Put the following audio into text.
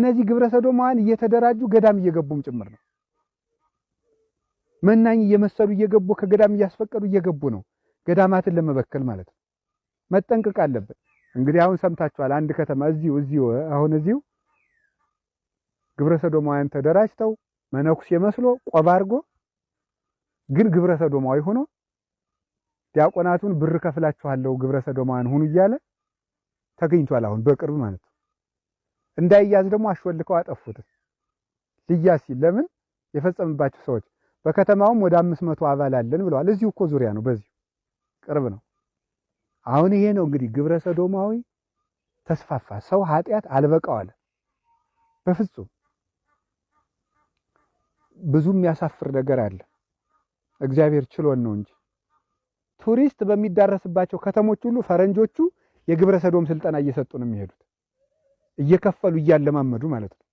እነዚህ ግብረ ሰዶማውያን እየተደራጁ ገዳም እየገቡም ጭምር ነው። መናኝ እየመሰሉ እየገቡ ከገዳም እያስፈቀዱ እየገቡ ነው። ገዳማትን ለመበከል ማለት ነው። መጠንቀቅ አለብን። እንግዲህ አሁን ሰምታችኋል። አንድ ከተማ እዚሁ ግብረ ሰዶማውያን ተደራጅተው መነኩሴ መስሎ ቆብ አድርጎ ግን ግብረ ሰዶማዊ ሆኖ ዲያቆናቱን ብር ከፍላችኋለሁ ግብረ ሰዶማውያን ሁኑ እያለ ተገኝቷል። አሁን በቅርብ ማለት ነው። እንዳይያዝ ደግሞ አሽወልከው አጠፉት። ልያዝ ሲል ለምን የፈጸመባቸው ሰዎች በከተማውም ወደ 500 አባል አለን ብለዋል። እዚሁ እኮ ዙሪያ ነው፣ በዚሁ ቅርብ ነው። አሁን ይሄ ነው እንግዲህ ግብረ ሰዶማዊ ተስፋፋ። ሰው ኃጢአት አልበቃው አለ። በፍጹም ብዙ የሚያሳፍር ነገር አለ። እግዚአብሔር ችሎን ነው እንጂ ቱሪስት በሚዳረስባቸው ከተሞች ሁሉ ፈረንጆቹ የግብረ ሰዶም ስልጠና እየሰጡ ነው የሚሄዱት፣ እየከፈሉ እያለማመዱ ማለት ነው።